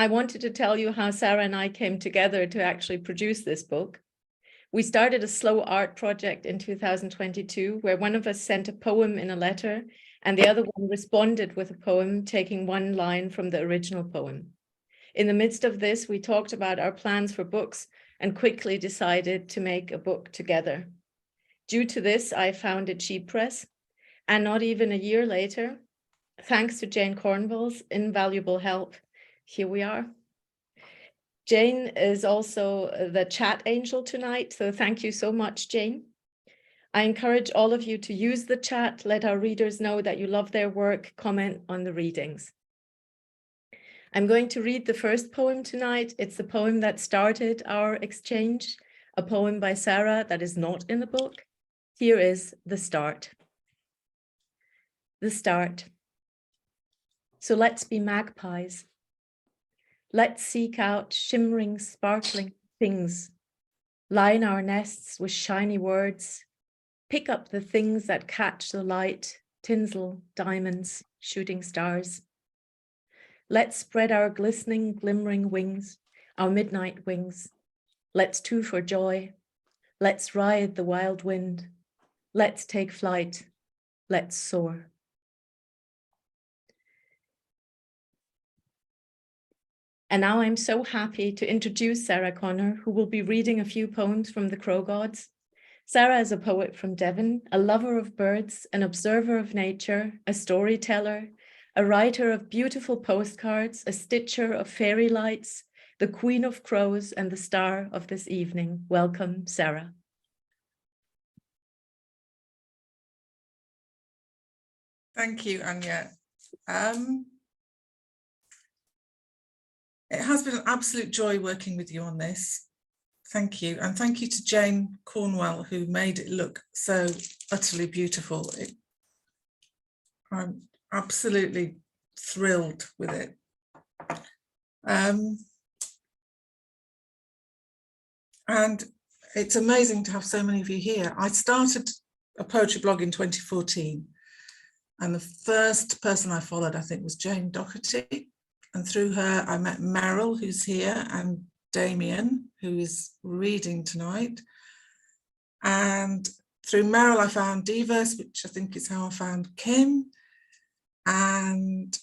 I wanted to tell you how Sarah and I came together to actually produce this book. We started a slow art project in 2022, where one of us sent a poem in a letter and the other one responded with a poem, taking one line from the original poem. In the midst of this, we talked about our plans for books and quickly decided to make a book together. Due to this, I founded She Press, and not even a year later, thanks to Jane Cornwall's invaluable help, here we are. Jane is also the chat angel tonight, so thank you so much, Jane. I encourage all of you to use the chat, let our readers know that you love their work, comment on the readings. I'm going to read the first poem tonight. It's the poem that started our exchange, a poem by Sarah that is not in the book. Here is the start. The start. So let's be magpies. Let's seek out shimmering, sparkling things, line our nests with shiny words, pick up the things that catch the light, tinsel, diamonds, shooting stars. Let's spread our glistening, glimmering wings, our midnight wings. Let's too for joy. Let's ride the wild wind. Let's take flight. Let's soar. And now I'm so happy to introduce Sarah Connor, who will be reading a few poems from the Crow Gods. Sarah is a poet from Devon, a lover of birds, an observer of nature, a storyteller, a writer of beautiful postcards, a stitcher of fairy lights, the queen of crows and the star of this evening. Welcome, Sarah. Thank you, Anya. It has been an absolute joy working with you on this. Thank you. And thank you to Jane Cornwall, who made it look so utterly beautiful. I'm absolutely thrilled with it. And it's amazing to have so many of you here. I started a poetry blog in 2014, and the first person I followed, I think, was Jane Doherty. And through her, I met Meryl, who's here, and Damien, who is reading tonight. And through Meryl, I found Divas, which I think is how I found Kim. And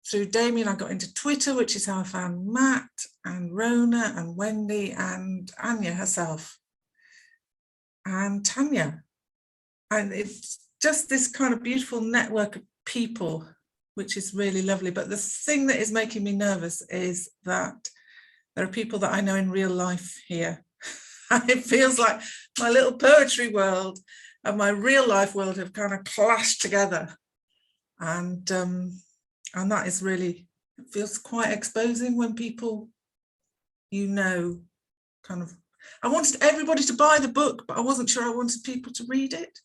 through Damien, I got into Twitter, which is how I found Matt and Rhona and Wendy and Anya herself and Tanya. And it's just this kind of beautiful network of people, which is really lovely. But the thing that is making me nervous is that there are people that I know in real life here. And it feels like my little poetry world and my real life world have kind of clashed together. And that is really, it feels quite exposing when people, you know, kind of, I wanted everybody to buy the book, but I wasn't sure I wanted people to read it.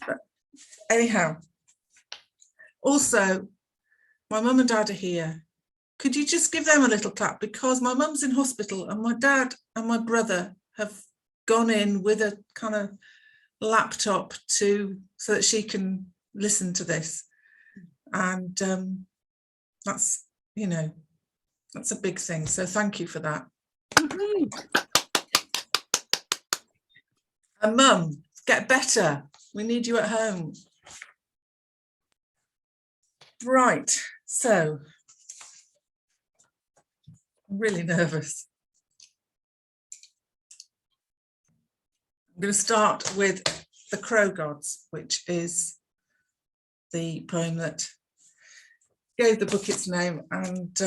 But anyhow, also, my mum and dad are here. Could you just give them a little clap? Because my mum's in hospital and my dad and my brother have gone in with a kind of laptop so that she can listen to this. And that's, you know, that's a big thing. So thank you for that. And Mum, get better. We need you at home. Right, so I'm really nervous. I'm going to start with The Crow Gods, which is the poem that gave the book its name. And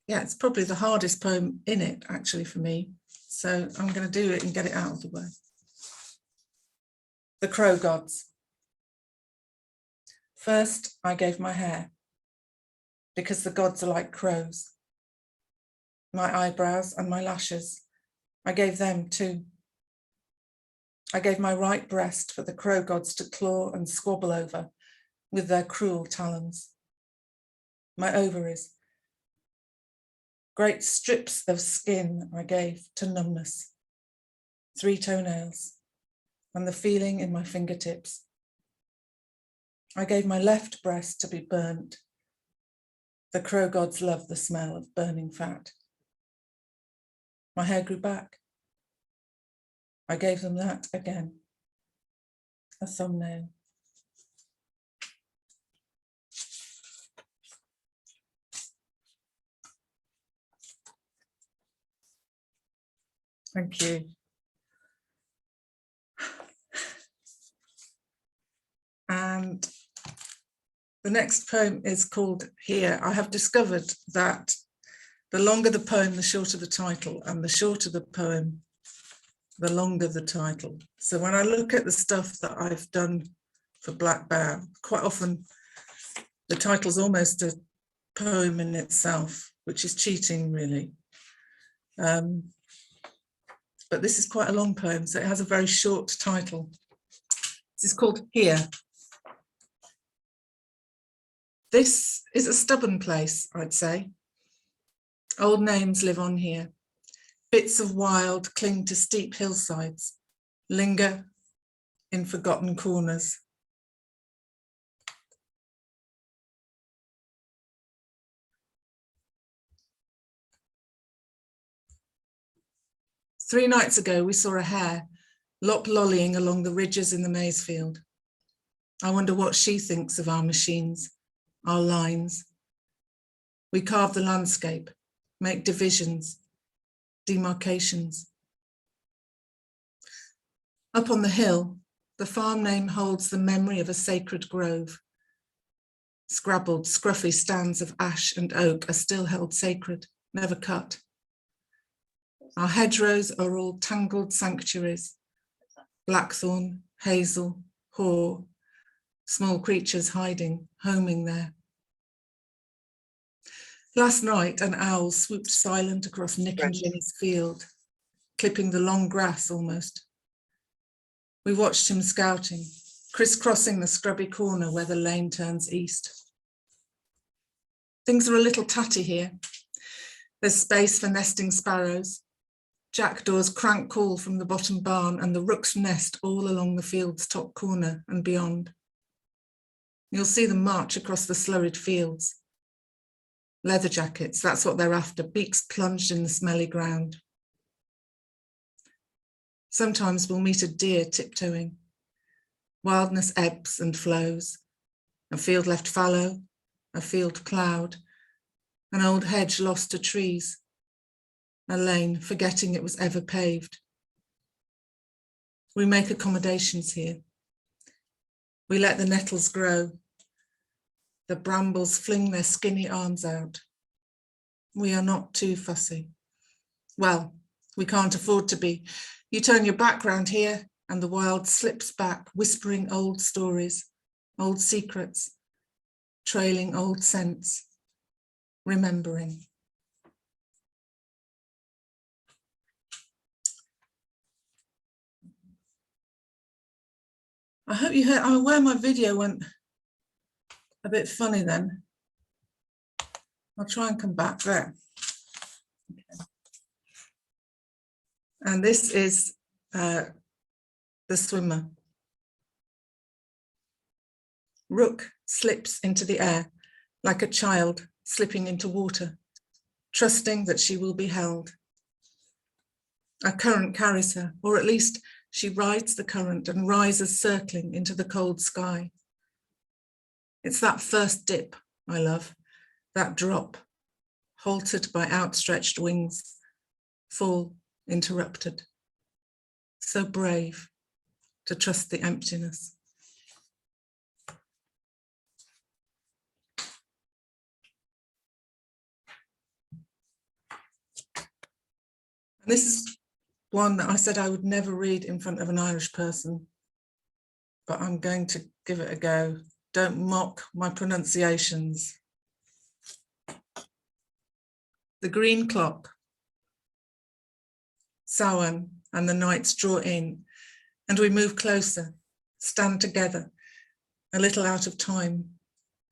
yeah, it's probably the hardest poem in it, actually, for me. So I'm going to do it and get it out of the way. The Crow Gods. First, I gave my hair, because the gods are like crows. My eyebrows and my lashes, I gave them too. I gave my right breast for the crow gods to claw and squabble over with their cruel talons. My ovaries, great strips of skin I gave to numbness, 3 toenails, and the feeling in my fingertips. I gave my left breast to be burnt The crow gods love the smell of burning fat. My hair grew back. I gave them that again. A thumbnail. Thank you. And the next poem is called Here. I have discovered that the longer the poem, the shorter the title, and the shorter the poem, the longer the title. So when I look at the stuff that I've done for Black Bear, quite often the title's almost a poem in itself, which is cheating, really. But this is quite a long poem, so it has a very short title. This is called Here. This is a stubborn place, I'd say. Old names live on here. Bits of wild cling to steep hillsides, linger in forgotten corners. Three nights ago, we saw a hare lollying along the ridges in the maize field. I wonder what she thinks of our machines, our lines. We carve the landscape, make divisions, demarcations. Up on the hill, the farm name holds the memory of a sacred grove. Scrabbled, scruffy stands of ash and oak are still held sacred, never cut. Our hedgerows are all tangled sanctuaries, blackthorn, hazel, haw, small creatures hiding, homing there. Last night, an owl swooped silent across Nick and Jenny's field, clipping the long grass almost. We watched him scouting, crisscrossing the scrubby corner where the lane turns east. Things are a little tatty here. There's space for nesting sparrows, jackdaws crank call from the bottom barn, and the rooks nest all along the field's top corner and beyond. You'll see them march across the slurried fields. Leather jackets, that's what they're after, beaks plunged in the smelly ground. Sometimes we'll meet a deer tiptoeing. Wildness ebbs and flows. A field left fallow, a field ploughed, an old hedge lost to trees, a lane forgetting it was ever paved. We make accommodations here. We let the nettles grow. The brambles fling their skinny arms out. We are not too fussy. Well, we can't afford to be. You turn your back round here and the wild slips back, whispering old stories, old secrets, trailing old scents, remembering. I hope you heard, I'm aware my video went a bit funny then. I'll try and come back there. Okay. And this is the swimmer. Rook slips into the air like a child slipping into water, trusting that she will be held. A current carries her, or at least she rides the current and rises circling into the cold sky. It's that first dip I love, that drop, halted by outstretched wings, fall interrupted. So brave to trust the emptiness. And this is one that I said I would never read in front of an Irish person, but I'm going to give it a go. Don't mock my pronunciations. The green clock, Samhain, and the nights draw in, and we move closer, stand together, a little out of time,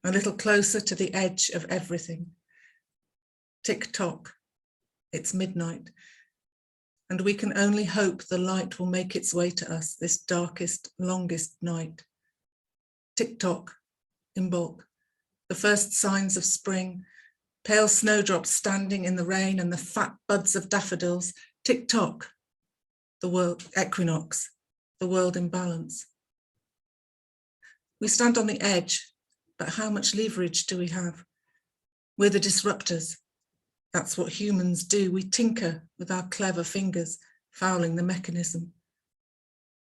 a little closer to the edge of everything. Tick-tock, it's midnight, and we can only hope the light will make its way to us this darkest, longest night. Tick-tock, in bulk, the first signs of spring, pale snowdrops standing in the rain and the fat buds of daffodils. Tick-tock, the world equinox, the world in balance. We stand on the edge, but how much leverage do we have? We're the disruptors. That's what humans do. We tinker with our clever fingers, fouling the mechanism.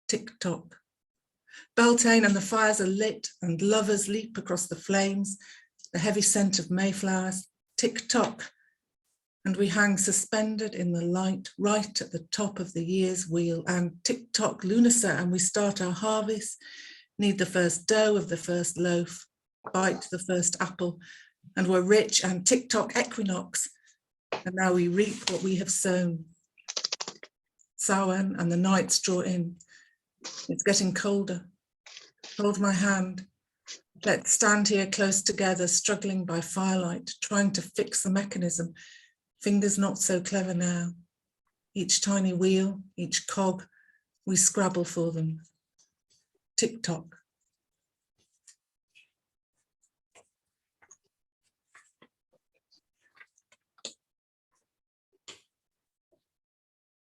Tick-tock. Beltane and the fires are lit and lovers leap across the flames, the heavy scent of mayflowers. Tick-tock. And we hang suspended in the light right at the top of the year's wheel. And tick-tock, Lunasa, and we start our harvest, knead the first dough of the first loaf, bite the first apple, and we're rich. And tick-tock, equinox. And now we reap what we have sown. Samhain and the nights draw in. It's getting colder. Hold my hand. Let's stand here close together, struggling by firelight, trying to fix the mechanism. Fingers not so clever now. Each tiny wheel, each cog, we scrabble for them. Tick-tock.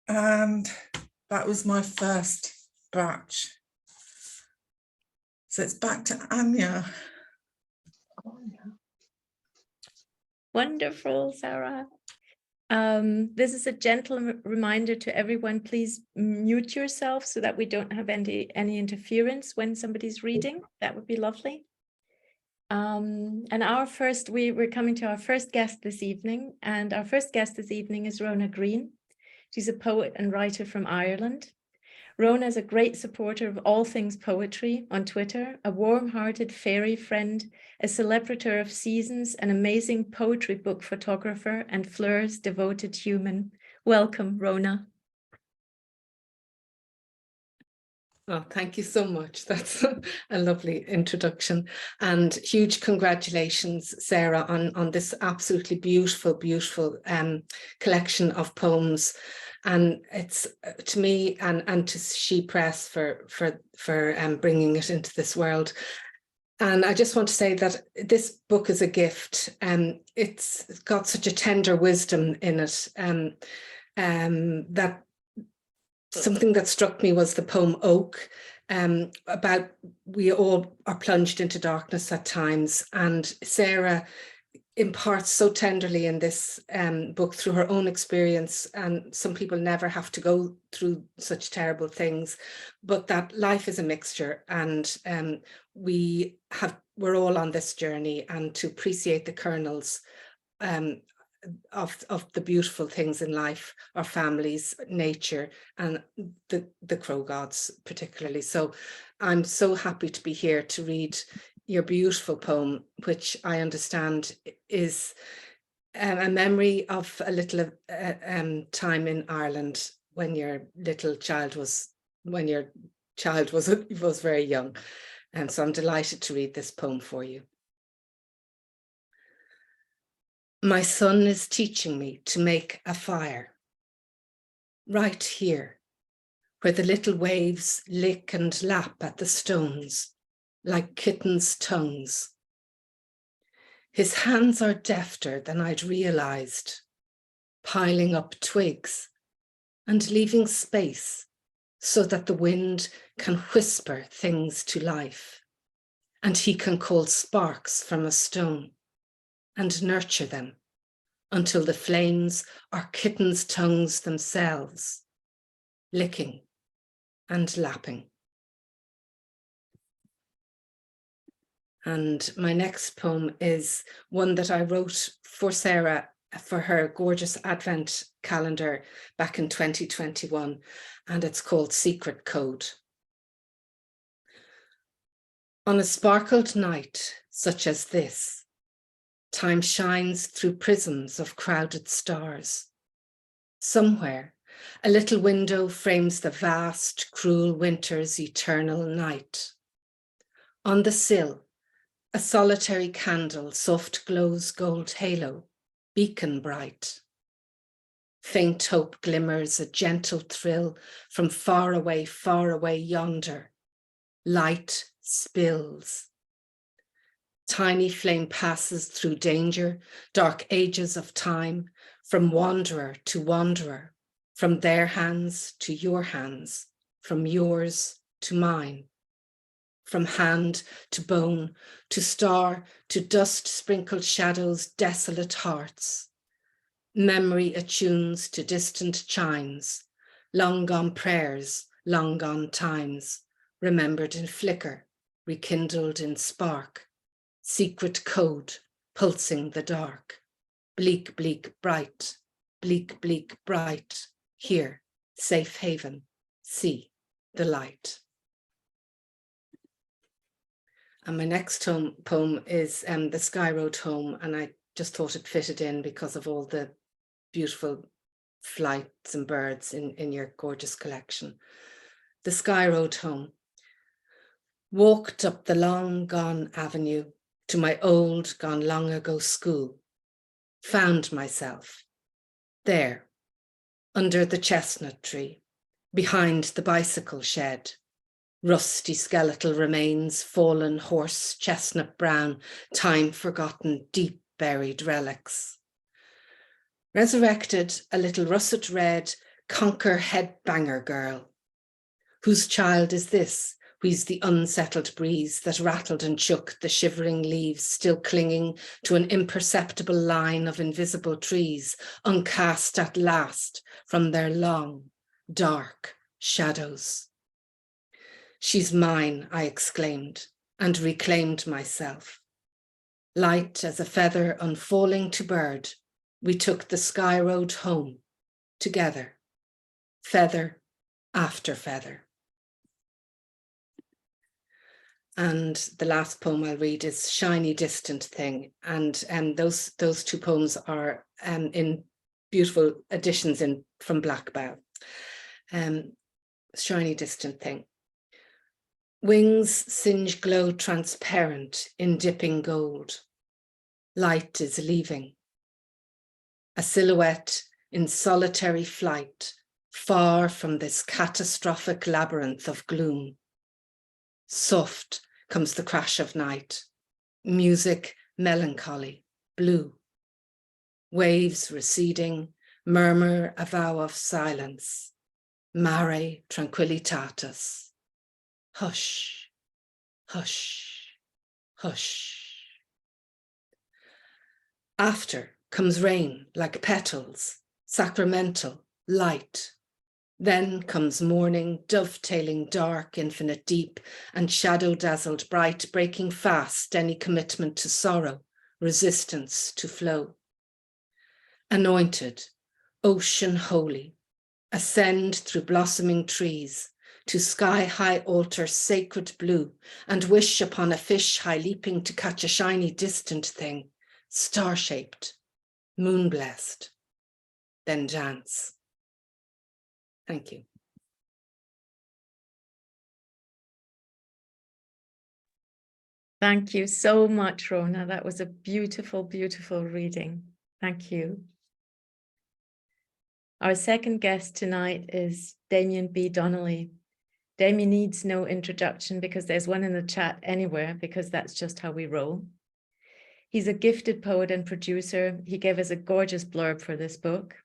And that was my first batch. So it's back to Anya. Wonderful, Sarah. This is a gentle reminder to everyone, please mute yourself so that we don't have any interference when somebody's reading. That would be lovely. And we're coming to our first guest this evening, and our first guest this evening is Rhona Greene. She's a poet and writer from Ireland. Rhona is a great supporter of all things poetry on Twitter, a warm-hearted fairy friend, a celebrator of seasons, an amazing poetry book photographer, and Fleur's devoted human. Welcome, Rhona. Oh, thank you so much. That's a lovely introduction. And huge congratulations, Sarah, on this absolutely beautiful, beautiful collection of poems. And it's to me and to She Press for bringing it into this world. And I just want to say that this book is a gift. It's got such a tender wisdom in it. That something that struck me was the poem Oak, about we all are plunged into darkness at times. And Sarah imparts so tenderly in this book through her own experience, and some people never have to go through such terrible things, but that life is a mixture, and we're all on this journey, and to appreciate the kernels of the beautiful things in life, our families, nature, and the crow gods particularly. So I'm so happy to be here to read your beautiful poem, which I understand is a memory of a little time in Ireland when your child was very young. And so I'm delighted to read this poem for you. My son is teaching me to make a fire. Right here, where the little waves lick and lap at the stones, like kittens' tongues. His hands are defter than I'd realized, piling up twigs and leaving space so that the wind can whisper things to life, and he can call sparks from a stone and nurture them until the flames are kittens' tongues themselves, licking and lapping. And my next poem is one that I wrote for Sarah for her gorgeous Advent calendar back in 2021, and it's called Secret Code. On a sparkled night such as this, time shines through prisms of crowded stars. Somewhere, a little window frames the vast, cruel winter's eternal night. On the sill, a solitary candle soft glows gold halo, beacon bright. Faint hope glimmers a gentle thrill from far away yonder. Light spills. Tiny flame passes through danger, dark ages of time, from wanderer to wanderer, from their hands to your hands, from yours to mine, from hand to bone, to star, to dust-sprinkled shadows, desolate hearts. Memory attunes to distant chimes, long gone prayers, long gone times, remembered in flicker, rekindled in spark, secret code, pulsing the dark, bleak, bleak, bright, bleak, bleak, bright, here, safe haven, see the light. And my next poem is The Sky Road Home, and I just thought it fitted in because of all the beautiful flights and birds in your gorgeous collection. The Sky Road Home. Walked up the long gone avenue to my old gone long ago school. Found myself there, under the chestnut tree, behind the bicycle shed. Rusty skeletal remains, fallen horse, chestnut brown, time forgotten, deep buried relics. Resurrected a little russet red, conquer headbanger girl. Whose child is this? Wheezed the unsettled breeze that rattled and shook the shivering leaves, still clinging to an imperceptible line of invisible trees, uncast at last from their long, dark shadows. She's mine, I exclaimed, and reclaimed myself. Light as a feather unfalling to bird, we took the sky road home together, feather after feather. And the last poem I'll read is Shiny Distant Thing. And those two poems are in beautiful editions from Black Bough. Shiny Distant Thing. Wings singe glow transparent in dipping gold. Light is leaving. A silhouette in solitary flight, far from this catastrophic labyrinth of gloom. Soft comes the crash of night, music melancholy, blue. Waves receding, murmur a vow of silence. Mare tranquillitatis. Hush, hush, hush. After comes rain like petals, sacramental, light. Then comes morning, dovetailing dark, infinite deep, and shadow-dazzled bright, breaking fast any commitment to sorrow, resistance to flow. Anointed, ocean holy, ascend through blossoming trees, to sky-high altar sacred blue, and wish upon a fish high leaping to catch a shiny distant thing, star-shaped, moon-blessed, then dance. Thank you. Thank you so much, Rhona. That was a beautiful, beautiful reading. Thank you. Our second guest tonight is Damien B. Donnelly. Damien needs no introduction because there's one in the chat anywhere, because that's just how we roll. He's a gifted poet and producer. He gave us a gorgeous blurb for this book.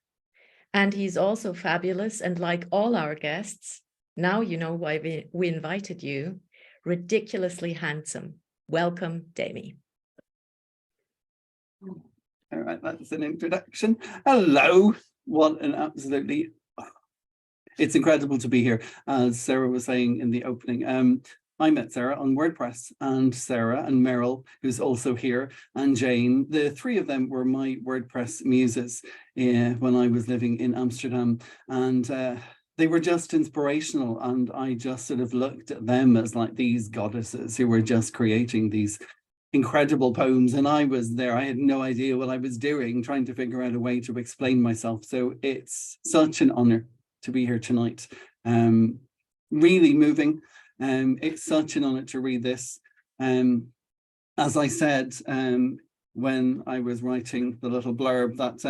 And he's also fabulous, and like all our guests, now you know why we invited you, ridiculously handsome. Welcome, Damien. All right, that's an introduction. Hello, what an absolutely, it's incredible to be here. As Sarah was saying in the opening, I met Sarah on WordPress, and Sarah and Meryl, who's also here, and Jane, the three of them were my WordPress muses when I was living in Amsterdam. And they were just inspirational. And I just sort of looked at them as like these goddesses who were just creating these incredible poems. And I was there, I had no idea what I was doing, trying to figure out a way to explain myself. So it's such an honor to be here tonight. Really moving. It's such an honor to read this. As I said, when I was writing the little blurb, that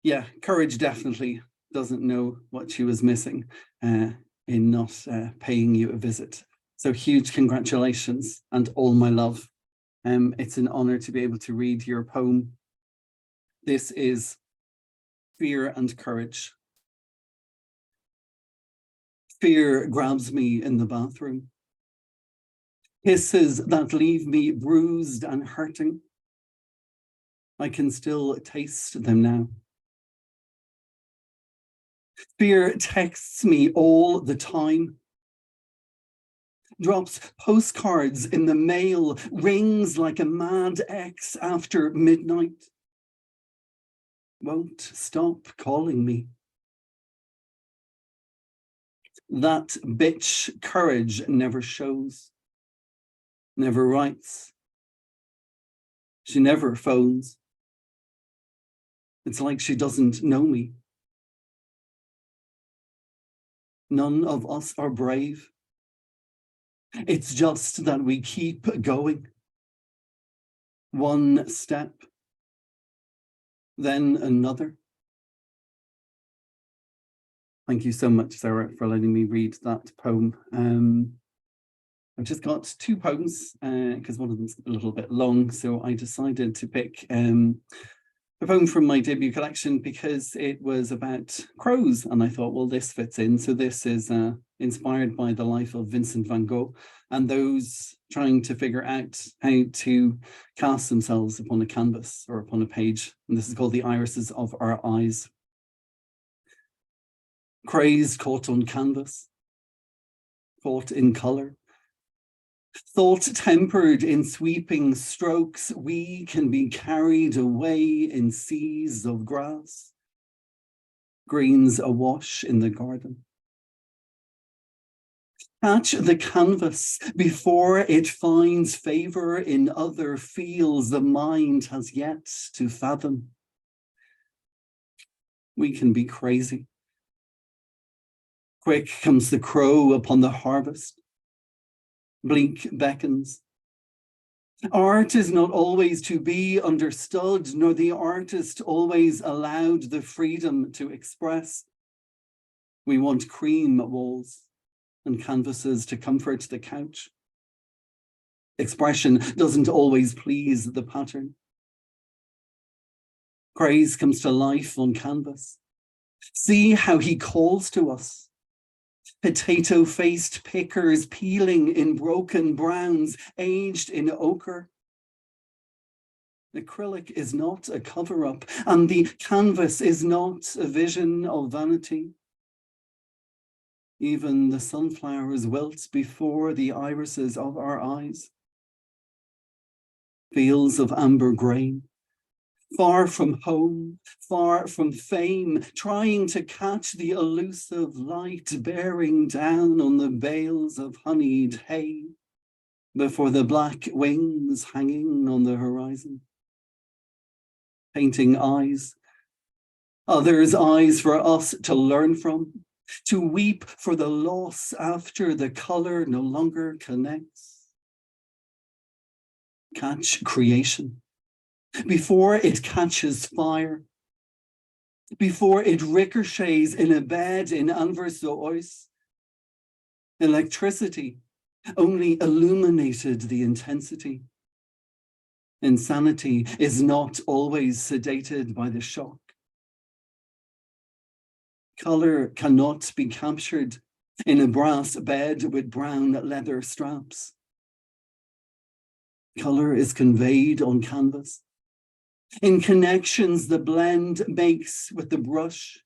yeah, courage definitely doesn't know what she was missing in not paying you a visit. So huge congratulations and all my love. It's an honor to be able to read your poem. This is Fear and Courage. Fear grabs me in the bathroom. Kisses that leave me bruised and hurting. I can still taste them now. Fear texts me all the time. Drops postcards in the mail, rings like a mad ex after midnight. Won't stop calling me. That bitch courage never shows, never writes. She never phones. It's like she doesn't know me. None of us are brave. It's just that we keep going. One step, then another. Thank you so much, Sarah, for letting me read that poem. I've just got two poems because one of them's a little bit long, so I decided to pick a poem from my debut collection because it was about crows, and I thought, well, this fits in. So this is inspired by the life of Vincent van Gogh and those trying to figure out how to cast themselves upon a canvas or upon a page. And this is called The Irises of Our Eyes. Craze caught on canvas, caught in colour. Thought tempered in sweeping strokes, we can be carried away in seas of grass, greens awash in the garden. Catch the canvas before it finds favour in other fields the mind has yet to fathom. We can be crazy. Quick comes the crow upon the harvest. Bleak beckons. Art is not always to be understood, nor the artist always allowed the freedom to express. We want cream walls and canvases to comfort the couch. Expression doesn't always please the pattern. Craze comes to life on canvas. See how he calls to us. Potato-faced pickers peeling in broken browns, aged in ochre. Acrylic is not a cover-up, and the canvas is not a vision of vanity. Even the sunflowers wilt before the irises of our eyes. Fields of amber grain. Far from home, far from fame, trying to catch the elusive light bearing down on the bales of honeyed hay before the black wings hanging on the horizon. Painting eyes, others' eyes for us to learn from, to weep for the loss after the colour no longer connects. Catch creation. Before it catches fire, before it ricochets in a bed in Anvers do Ois, electricity only illuminated the intensity. Insanity is not always sedated by the shock. Colour cannot be captured in a brass bed with brown leather straps. Colour is conveyed on canvas. In connections the blend makes with the brush.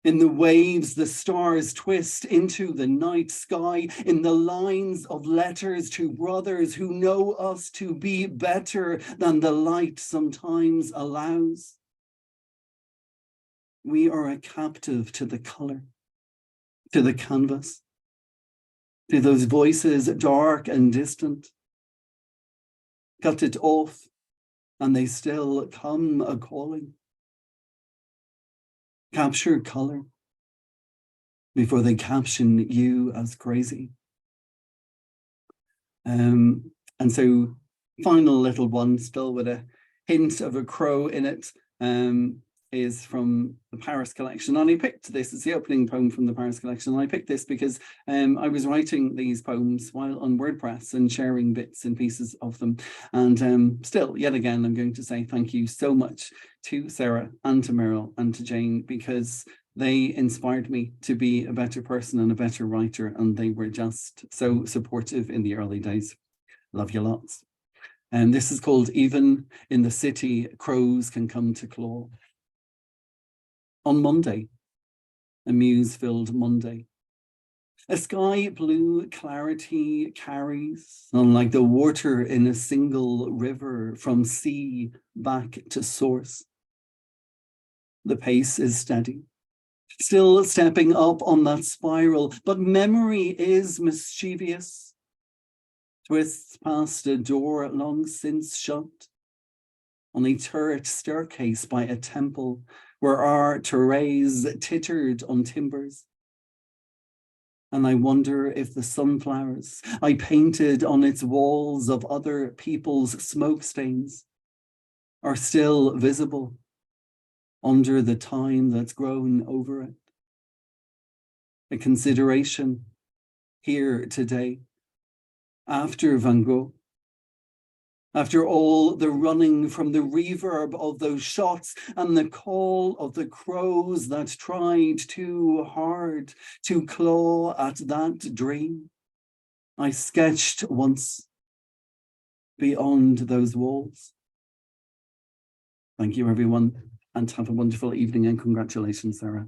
In the waves the stars twist into the night sky. In the lines of letters to brothers who know us to be better than the light sometimes allows. We are a captive to the colour, to the canvas, to those voices dark and distant. Cut it off, and they still come a-calling. Capture colour before they caption you as crazy. And so final little one, still with a hint of a crow in it. is from the Paris collection, and I picked this. It's the opening poem from the Paris collection, and I picked this because I was writing these poems while on WordPress and sharing bits and pieces of them. And still, yet again, I'm going to say thank you so much to Sarah and to Meryl and to Jane, because they inspired me to be a better person and a better writer, and they were just so supportive in the early days. Love you lots. And this is called Even in the City, Crows Can Come to Claw. On Monday, a muse-filled Monday, a sky blue clarity carries, unlike the water in a single river, from sea back to source. The pace is steady, still stepping up on that spiral, but memory is mischievous, twists past a door long since shut, on a turret staircase by a temple, where our terrace tittered on timbers. And I wonder if the sunflowers I painted on its walls of other people's smoke stains are still visible under the time that's grown over it. A consideration here today, after Van Gogh, after all the running from the reverb of those shots and the call of the crows that tried too hard to claw at that dream, I sketched once beyond those walls. Thank you, everyone, and have a wonderful evening, and congratulations, Sarah.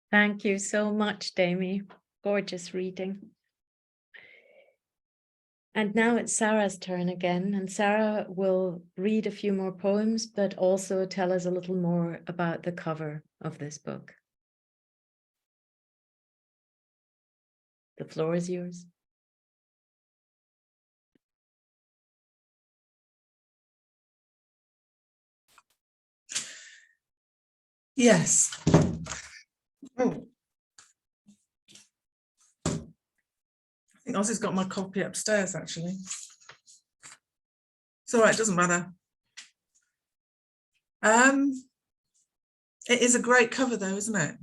Thank you so much, Damie. Gorgeous reading. And now it's Sarah's turn again, and Sarah will read a few more poems, but also tell us a little more about the cover of this book. The floor is yours. Yes. Oh. I think Ozzy's got my copy upstairs, actually. It's all right, it doesn't matter. It is a great cover though, isn't it?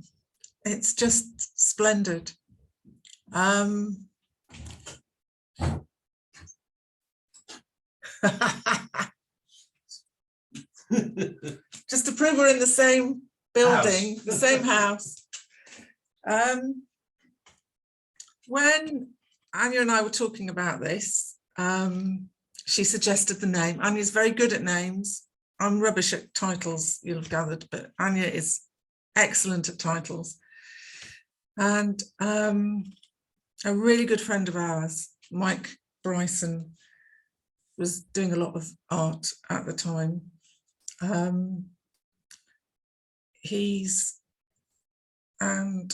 It's just splendid. Just to prove we're in the same building, the same house. When Anya and I were talking about this, she suggested the name. Anya's very good at names. I'm rubbish at titles, you'll have gathered, but Anya is excellent at titles. And a really good friend of ours, Mike Bryson, was doing a lot of art at the time. And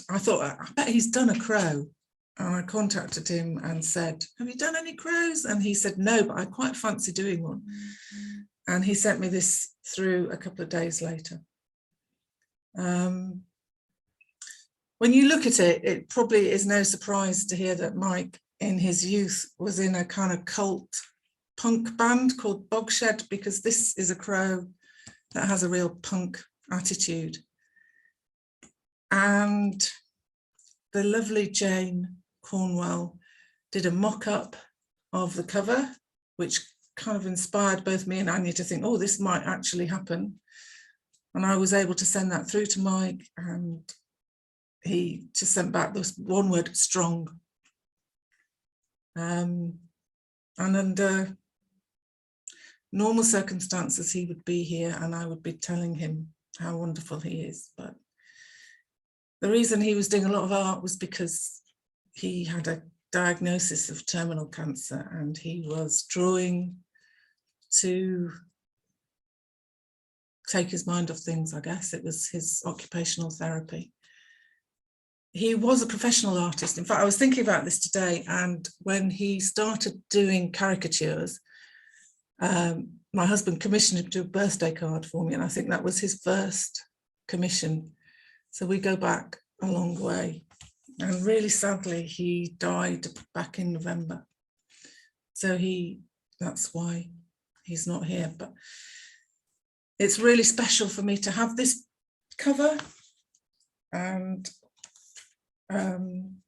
I thought, I bet he's done a crow. And I contacted him and said, have you done any crows? And he said, no, but I quite fancy doing one. And he sent me this through a couple of days later. When you look at it, it probably is no surprise to hear that Mike in his youth was in a kind of cult punk band called Bogshed, because this is a crow that has a real punk attitude. And the lovely Jane Cornwell did a mock-up of the cover, which kind of inspired both me and Anya to think, oh, this might actually happen. And I was able to send that through to Mike, and he just sent back this one word, strong. And under normal circumstances, he would be here and I would be telling him how wonderful he is. But the reason he was doing a lot of art was because he had a diagnosis of terminal cancer, and he was drawing to take his mind off things, I guess. It was his occupational therapy. He was a professional artist. In fact, I was thinking about this today, and when he started doing caricatures, my husband commissioned him to do a birthday card for me, and I think that was his first commission. So we go back a long way. And really sadly, he died back in November. So that's why he's not here. But it's really special for me to have this cover, and I'm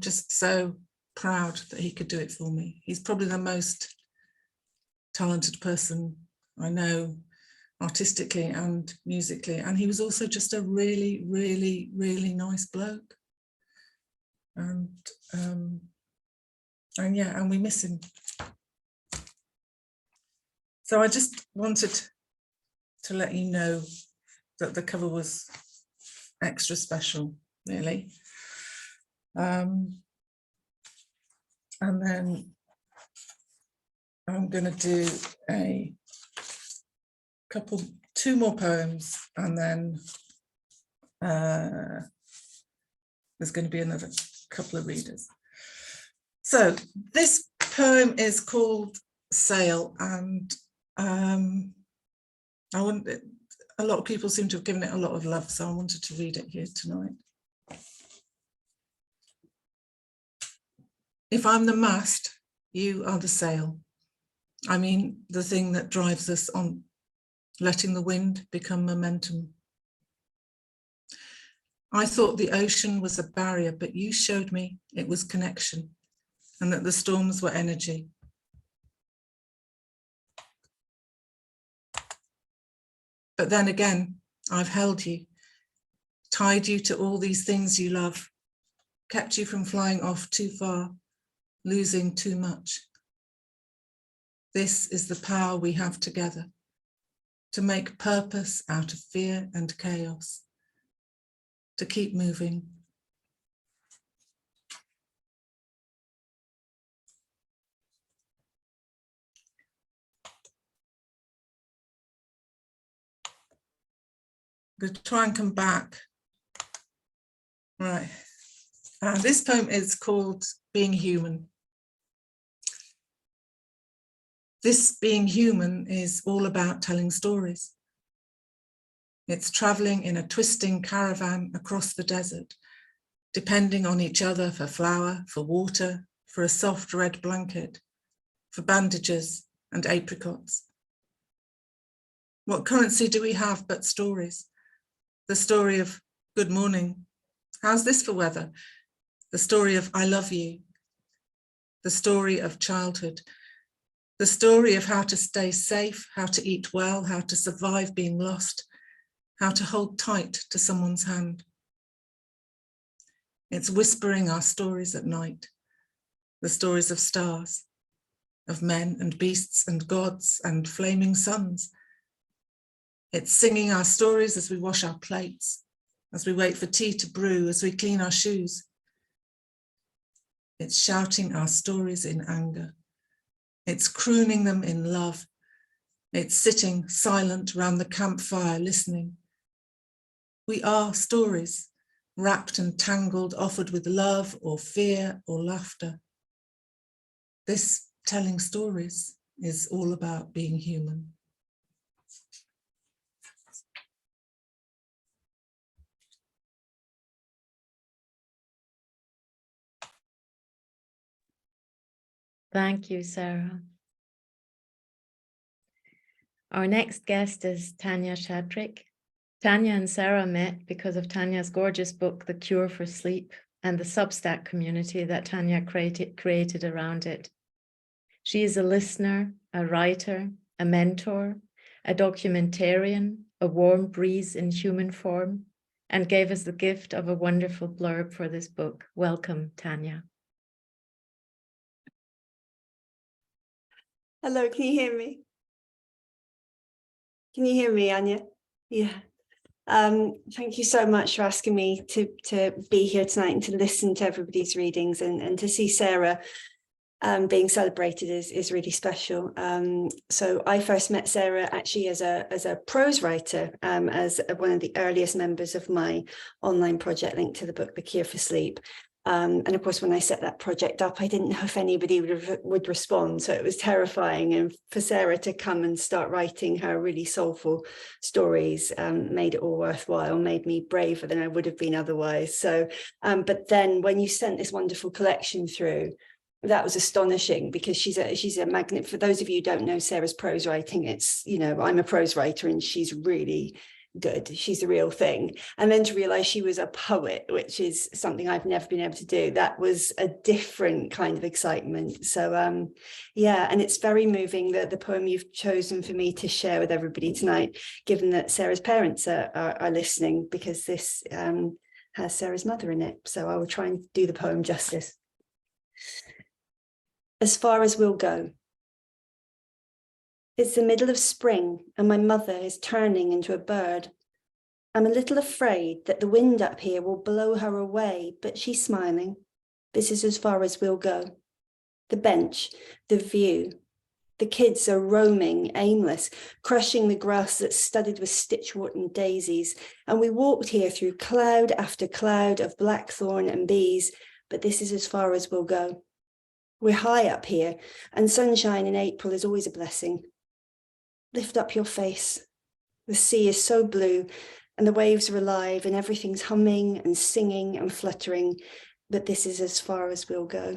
just so proud that he could do it for me. He's probably the most talented person I know, artistically and musically, and he was also just a really, really, really nice bloke. And yeah, and we miss him. So I just wanted to let you know that the cover was extra special, really. And then I'm going to do two more poems, and then there's going to be another couple of readers. So this poem is called Sail, and a lot of people seem to have given it a lot of love, so I wanted to read it here tonight. If I'm the mast, you are the sail. I mean, the thing that drives us on, letting the wind become momentum. I thought the ocean was a barrier, but you showed me it was connection, and that the storms were energy. But then again, I've held you, tied you to all these things you love, kept you from flying off too far, losing too much. This is the power we have together, to make purpose out of fear and chaos, to keep moving. I'm going to try and come back. Right. This poem is called Being Human. This being human is all about telling stories. It's traveling in a twisting caravan across the desert, depending on each other for flour, for water, for a soft red blanket, for bandages and apricots. What currency do we have but stories? The story of good morning, how's this for weather? The story of I love you. The story of childhood. The story of how to stay safe, how to eat well, how to survive being lost, how to hold tight to someone's hand. It's whispering our stories at night, the stories of stars, of men and beasts and gods and flaming suns. It's singing our stories as we wash our plates, as we wait for tea to brew, as we clean our shoes. It's shouting our stories in anger. It's crooning them in love. It's sitting silent round the campfire, listening. We are stories, wrapped and tangled, offered with love or fear or laughter. This telling stories is all about being human. Thank you, Sarah. Our next guest is Tanya Shadrick. Tanya and Sarah met because of Tanya's gorgeous book, The Cure for Sleep, and the Substack community that Tanya created around it. She is a listener, a writer, a mentor, a documentarian, a warm breeze in human form, and gave us the gift of a wonderful blurb for this book. Welcome, Tanya. Hello, can you hear me? Can you hear me, Anya? Yeah. Thank you so much for asking me to be here tonight and to listen to everybody's readings, and to see Sarah being celebrated is really special. So I first met Sarah actually as a prose writer, as one of the earliest members of my online project linked to the book, The Cure for Sleep. And of course, when I set that project up, I didn't know if anybody would respond. So it was terrifying. And for Sarah to come and start writing her really soulful stories made it all worthwhile, made me braver than I would have been otherwise. So, but then when you sent this wonderful collection through, that was astonishing, because she's a magnet. For those of you who don't know Sarah's prose writing, it's, you know, I'm a prose writer and she's really good. She's the real thing. And then to realize she was a poet, which is something I've never been able to do, that was a different kind of excitement. So yeah, and it's very moving that the poem you've chosen for me to share with everybody tonight, given that Sarah's parents are listening, because this has Sarah's mother in it. So I will try and do the poem justice. As far as we'll go. It's the middle of spring and my mother is turning into a bird. I'm a little afraid that the wind up here will blow her away, but she's smiling. This is as far as we'll go. The bench, the view. The kids are roaming, aimless, crushing the grass that's studded with stitchwort and daisies. And we walked here through cloud after cloud of blackthorn and bees, but this is as far as we'll go. We're high up here, and sunshine in April is always a blessing. Lift up your face. The sea is so blue, and the waves are alive, and everything's humming and singing and fluttering, but this is as far as we'll go.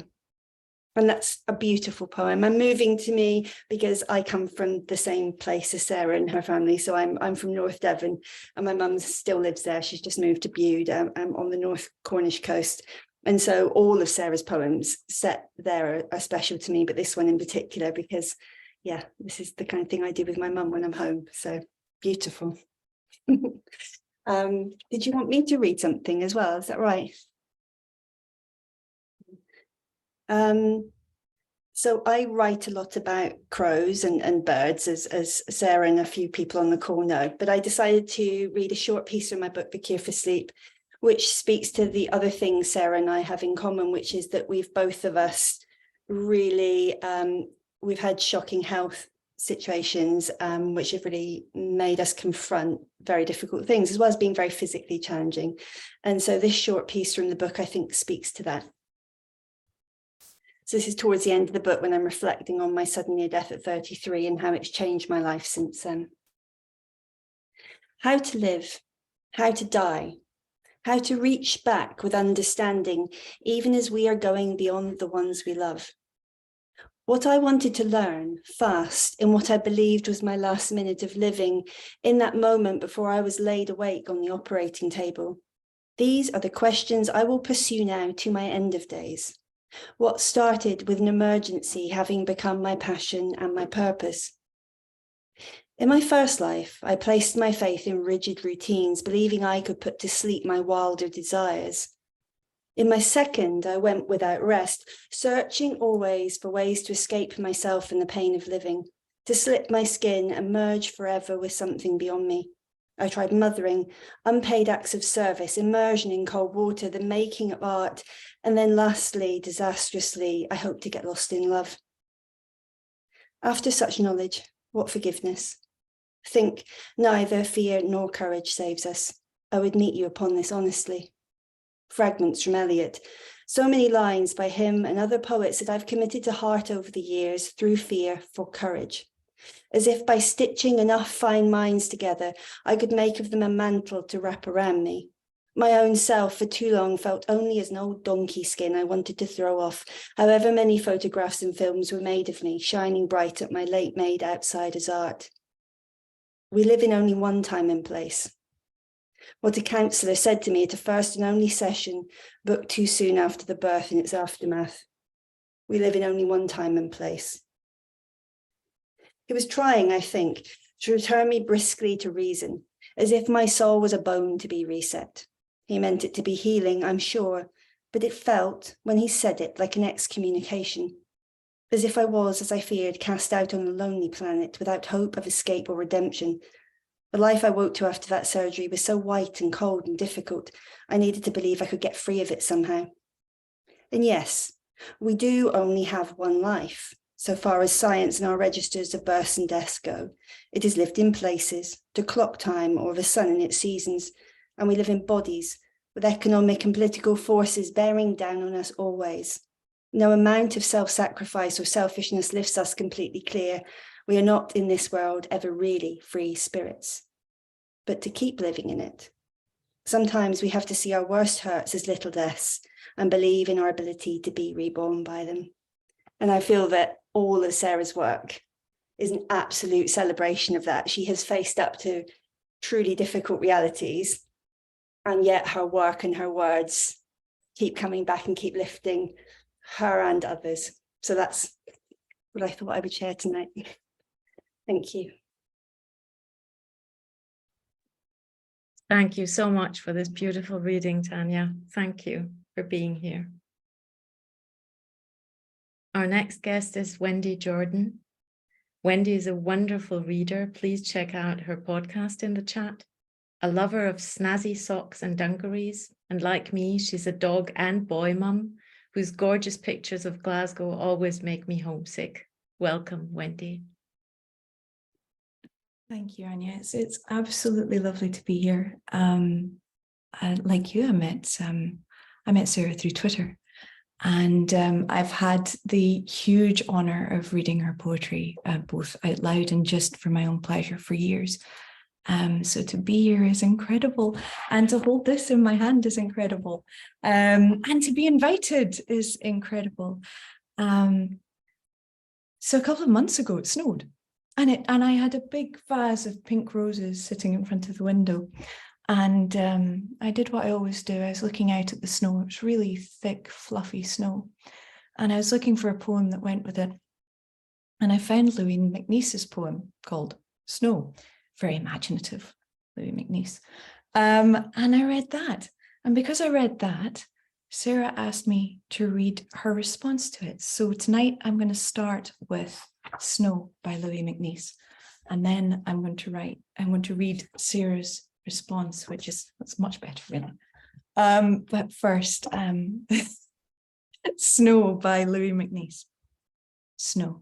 And that's a beautiful poem, and moving to me because I come from the same place as Sarah and her family. So I'm from North Devon, and my mum still lives there. She's just moved to Bude on the North Cornish coast. And so all of Sarah's poems set there are special to me, but this one in particular, because yeah, this is the kind of thing I do with my mum when I'm home. So beautiful. Did you want me to read something as well? Is that right? So I write a lot about crows and birds, as Sarah and a few people on the call know, but I decided to read a short piece from my book, The Cure for Sleep, which speaks to the other thing Sarah and I have in common, which is that we've both of us really, we've had shocking health situations, which have really made us confront very difficult things, as well as being very physically challenging. And so this short piece from the book, I think, speaks to that. So this is towards the end of the book, when I'm reflecting on my sudden near death at 33 and how it's changed my life since then. How to live, how to die, how to reach back with understanding, even as we are going beyond the ones we love. What I wanted to learn fast in what I believed was my last minute of living, in that moment before I was laid awake on the operating table. These are the questions I will pursue now to my end of days. What started with an emergency having become my passion and my purpose. In my first life, I placed my faith in rigid routines, believing I could put to sleep my wilder desires. In my second, I went without rest, searching always for ways to escape myself and the pain of living, to slip my skin and merge forever with something beyond me. I tried mothering, unpaid acts of service, immersion in cold water, the making of art, and then lastly, disastrously, I hoped to get lost in love. After such knowledge, what forgiveness? Think neither fear nor courage saves us. I would meet you upon this honestly. Fragments from Eliot. So many lines by him and other poets that I've committed to heart over the years through fear for courage. As if by stitching enough fine minds together, I could make of them a mantle to wrap around me. My own self for too long felt only as an old donkey skin I wanted to throw off, however many photographs and films were made of me, shining bright at my late-made outsider's art. We live in only one time and place. What a counsellor said to me at a first and only session, booked too soon after the birth and its aftermath. We live in only one time and place. He was trying, I think, to return me briskly to reason, as if my soul was a bone to be reset. He meant it to be healing, I'm sure, but it felt, when he said it, like an excommunication, as if I was, as I feared, cast out on a lonely planet without hope of escape or redemption. The life I woke to after that surgery was so white and cold and difficult, I needed to believe I could get free of it somehow. And yes, we do only have one life. So far as science and our registers of births and deaths go, it is lived in places, to clock time or the sun in its seasons, and we live in bodies with economic and political forces bearing down on us always. No amount of self-sacrifice or selfishness lifts us completely clear. We are not in this world ever really free spirits, but to keep living in it. Sometimes we have to see our worst hurts as little deaths and believe in our ability to be reborn by them. And I feel that all of Sarah's work is an absolute celebration of that. She has faced up to truly difficult realities, and yet her work and her words keep coming back and keep lifting her and others. So that's what I thought I would share tonight. Thank you. Thank you so much for this beautiful reading, Tanya. Thank you for being here. Our next guest is Wendy Jordan. Wendy is a wonderful reader. Please check out her podcast in the chat. A lover of snazzy socks and dungarees. And like me, she's a dog and boy mum whose gorgeous pictures of Glasgow always make me homesick. Welcome, Wendy. Thank you, Anya. It's absolutely lovely to be here. Like you, I met Sarah through Twitter, and I've had the huge honour of reading her poetry, both out loud and just for my own pleasure for years. So to be here is incredible, and to hold this in my hand is incredible, and to be invited is incredible. So a couple of months ago, it snowed. And I had a big vase of pink roses sitting in front of the window. And I did what I always do. I was looking out at the snow. It was really thick, fluffy snow. And I was looking for a poem that went with it. And I found Louis MacNeice's poem called Snow. Very imaginative, Louis MacNeice. And I read that. And because I read that, Sarah asked me to read her response to it. So tonight I'm going to start with Snow by Louis MacNeice, and then I'm going to read Sarah's response, which is much better, really. But first, Snow by Louis MacNeice. Snow.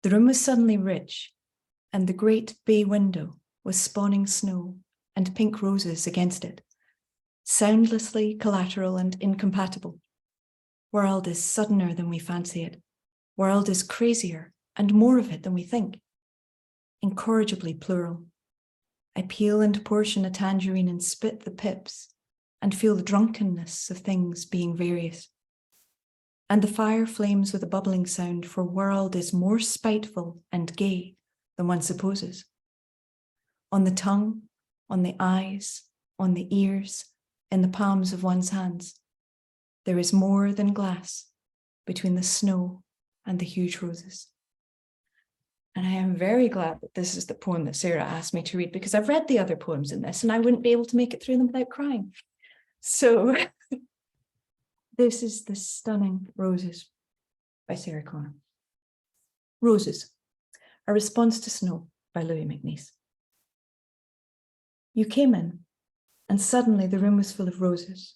The room was suddenly rich, and the great bay window was spawning snow and pink roses against it, soundlessly collateral and incompatible. World is suddener than we fancy it. World is crazier and more of it than we think. Incorrigibly plural. I peel and portion a tangerine and spit the pips and feel the drunkenness of things being various. And the fire flames with a bubbling sound, for world is more spiteful and gay than one supposes. On the tongue, on the eyes, on the ears, in the palms of one's hands, there is more than glass between the snow and the huge roses. And I am very glad that this is the poem that Sarah asked me to read, because I've read the other poems in this and I wouldn't be able to make it through them without crying. So this is The Stunning Roses by Sarah Connor. Roses, a response to Snow by Louis MacNeice. You came in and suddenly the room was full of roses,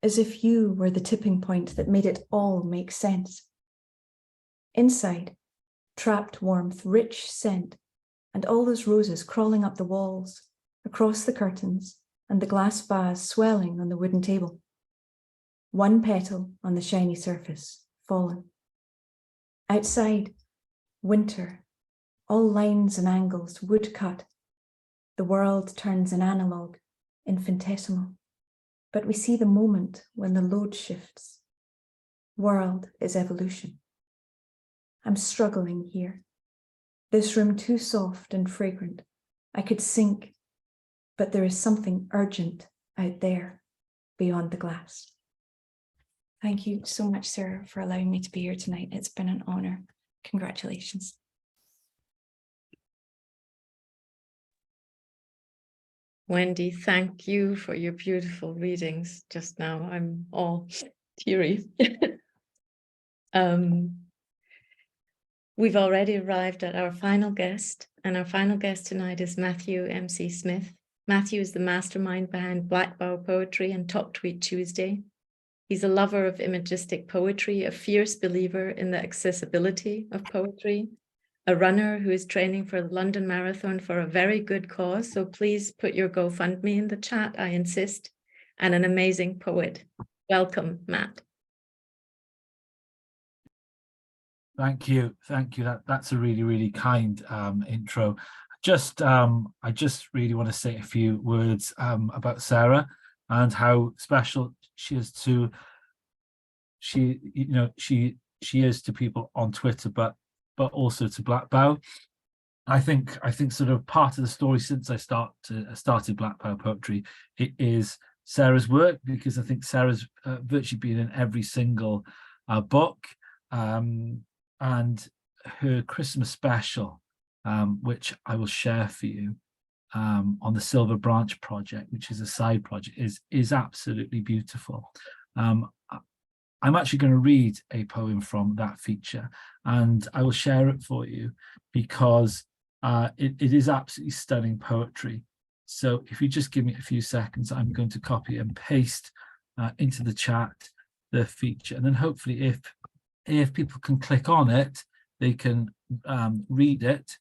as if you were the tipping point that made it all make sense. Inside, trapped warmth, rich scent, and all those roses crawling up the walls, across the curtains, and the glass vase swelling on the wooden table. One petal on the shiny surface, fallen. Outside, winter, all lines and angles, wood cut. The world turns an analogue, infinitesimal, but we see the moment when the load shifts. World is evolution. I'm struggling here. This room too soft and fragrant. I could sink, but there is something urgent out there beyond the glass. Thank you so much, Sarah, for allowing me to be here tonight. It's been an honor. Congratulations. Wendy, thank you for your beautiful readings just now. I'm all teary. We've already arrived at our final guest, and our final guest tonight is Matthew MC Smith. Matthew is the mastermind behind Black Bow Poetry and Top Tweet Tuesday. He's a lover of imagistic poetry, a fierce believer in the accessibility of poetry, a runner who is training for the London Marathon for a very good cause. So please put your GoFundMe in the chat, I insist, and an amazing poet. Welcome, Matt. Thank you. That's a really, really kind intro. I just really want to say a few words about Sarah and how special she is to. She she is to people on Twitter, but also to Black Bow. I think sort of part of the story since I started Black Bow Poetry, it is Sarah's work, because I think Sarah's virtually been in every single book, and her Christmas special, which I will share for you, on the Silver Branch project, which is a side project, is absolutely beautiful. I'm actually going to read a poem from that feature, and I will share it for you because it is absolutely stunning poetry. So if you just give me a few seconds, I'm going to copy and paste into the chat the feature, and then hopefully if people can click on it, they can read it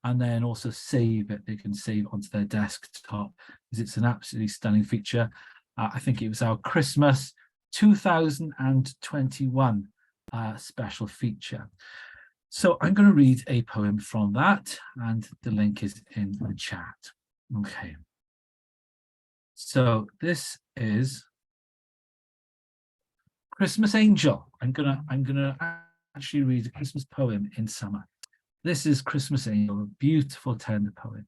and then also save it. They can save onto their desktop, because it's an absolutely stunning feature. I think it was our Christmas 2021 special feature. So I'm going to read a poem from that, and the link is in the chat. Okay. So this is Christmas Angel. I'm gonna actually read a Christmas poem in summer. This is Christmas Angel, a beautiful, tender poem.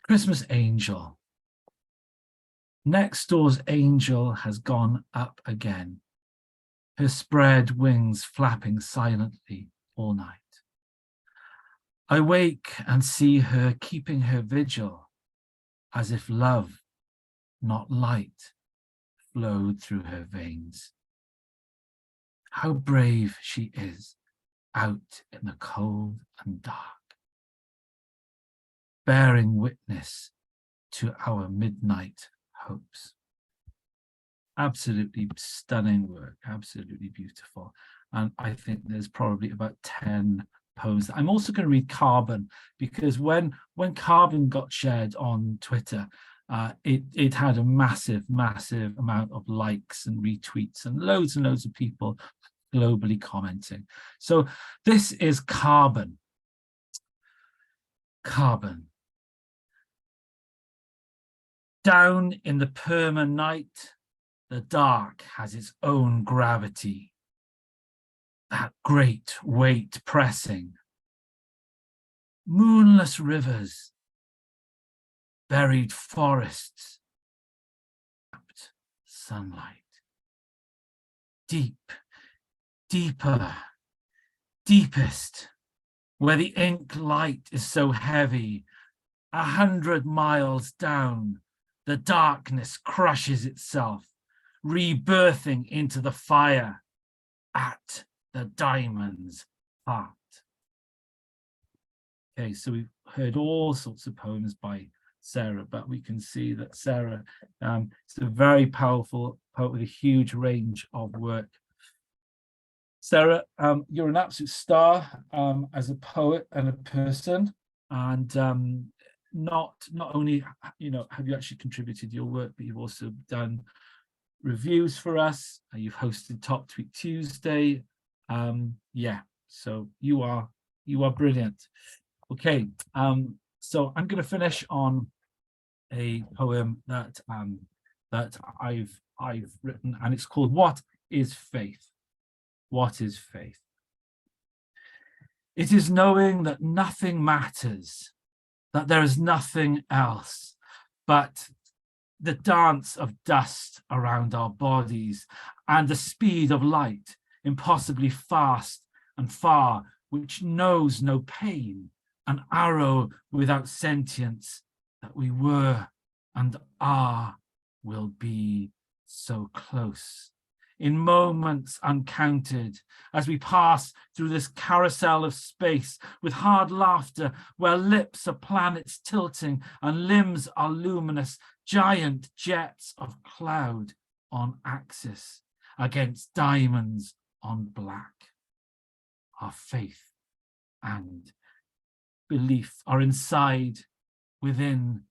Christmas Angel. Next door's angel has gone up again, her spread wings flapping silently all night. I wake and see her keeping her vigil, as if love, not light, flowed through her veins. How brave she is out in the cold and dark, bearing witness to our midnight hopes. Absolutely stunning work, absolutely beautiful. And I think there's probably about 10 poems. I'm also going to read Carbon, because when Carbon got shared on Twitter, it had a massive amount of likes and retweets and loads of people globally commenting. So this is Carbon. Carbon. Down in the perma night, the dark has its own gravity, that great weight pressing. Moonless rivers, buried forests, sunlight. Deep, deeper, deepest, where the ink light is so heavy, 100 miles down, the darkness crushes itself, rebirthing into the fire at the diamond's heart. Okay, so we've heard all sorts of poems by Sarah, but we can see that Sarah is a very powerful poet with a huge range of work. Sarah, you're an absolute star as a poet and a person, and not only have you actually contributed your work, but you've also done reviews for us. You've hosted Top Tweet Tuesday. Yeah, so you are brilliant. Okay, so I'm going to finish on a poem that I've written, and it's called "What is Faith?" What is faith? It is knowing that nothing matters, that there is nothing else but the dance of dust around our bodies and the speed of light, impossibly fast and far, which knows no pain, an arrow without sentience, that we were and are, will be so close. In moments uncounted, as we pass through this carousel of space with hard laughter, where lips are planets tilting and limbs are luminous, giant jets of cloud on axis against diamonds on black. Our faith and belief are inside, within,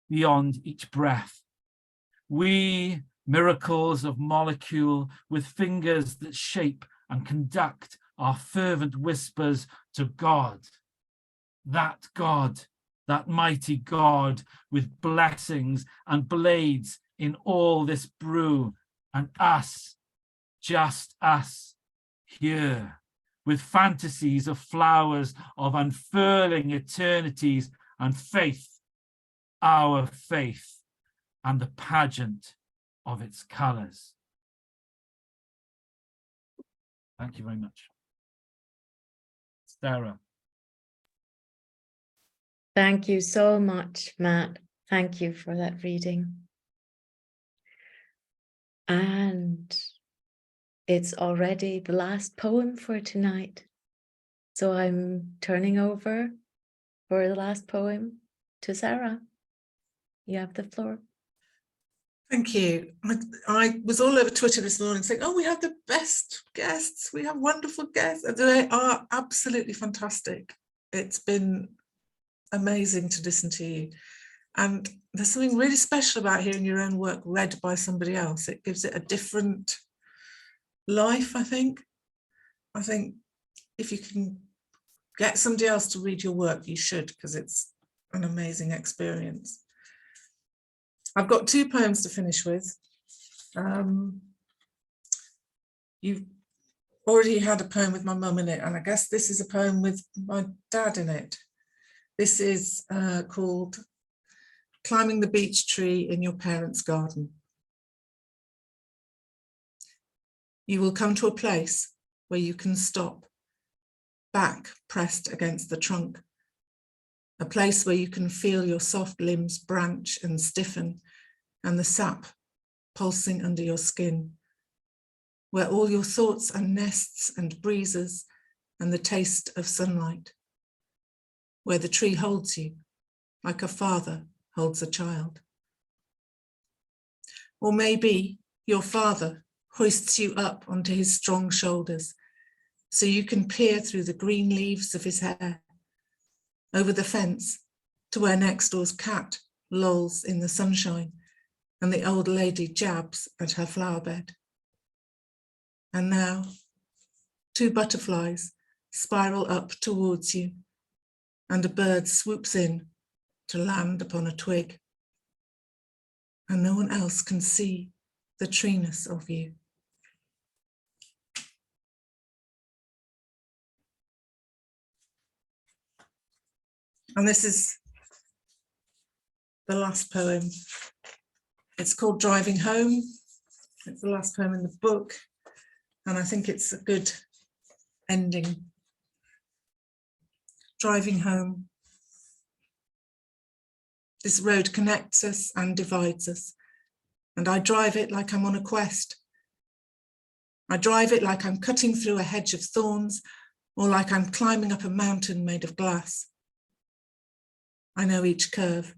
beyond each breath. We, miracles of molecule with fingers that shape and conduct our fervent whispers to God. That God, that mighty God with blessings and blades in all this brew, and us, just us, here, with fantasies of flowers, of unfurling eternities, and faith, our faith, and the pageant of its colours. Thank you very much. Sarah. Thank you so much, Matt. Thank you for that reading. And it's already the last poem for tonight. So I'm turning over for the last poem to Sarah. You have the floor. Thank you. I was all over Twitter this morning saying, oh, we have the best guests. We have wonderful guests. And they are absolutely fantastic. It's been amazing to listen to you. And there's something really special about hearing your own work read by somebody else. It gives it a different life, I think. I think if you can get somebody else to read your work, you should, because it's an amazing experience. I've got 2 poems to finish with. You've already had a poem with my mum in it, and I guess this is a poem with my dad in it. This is called Climbing the Beech Tree in Your Parents' Garden. You will come to a place where you can stop, back pressed against the trunk. A place where you can feel your soft limbs branch and stiffen, and the sap pulsing under your skin, where all your thoughts are nests and breezes and the taste of sunlight, where the tree holds you like a father holds a child. Or maybe your father hoists you up onto his strong shoulders so you can peer through the green leaves of his hair, over the fence to where next door's cat lolls in the sunshine and the old lady jabs at her flower bed. And now 2 butterflies spiral up towards you and a bird swoops in to land upon a twig, and no one else can see the treeness of you. And this is the last poem. It's called Driving Home. It's the last poem in the book, and I think it's a good ending. Driving home. This road connects us and divides us, and I drive it like I'm on a quest. I drive it like I'm cutting through a hedge of thorns, or like I'm climbing up a mountain made of glass. I know each curve,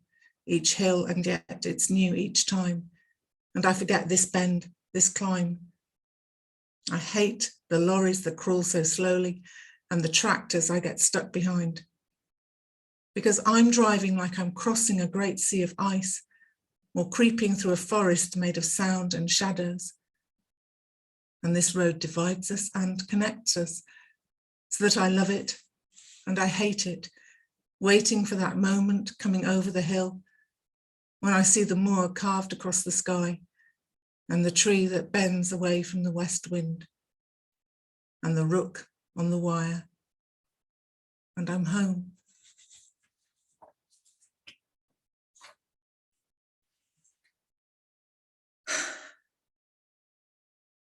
each hill, and yet it's new each time. And I forget this bend, this climb. I hate the lorries that crawl so slowly and the tractors I get stuck behind. Because I'm driving like I'm crossing a great sea of ice or creeping through a forest made of sound and shadows. And this road divides us and connects us so that I love it and I hate it, waiting for that moment coming over the hill when I see the moor carved across the sky and the tree that bends away from the west wind and the rook on the wire. And I'm home.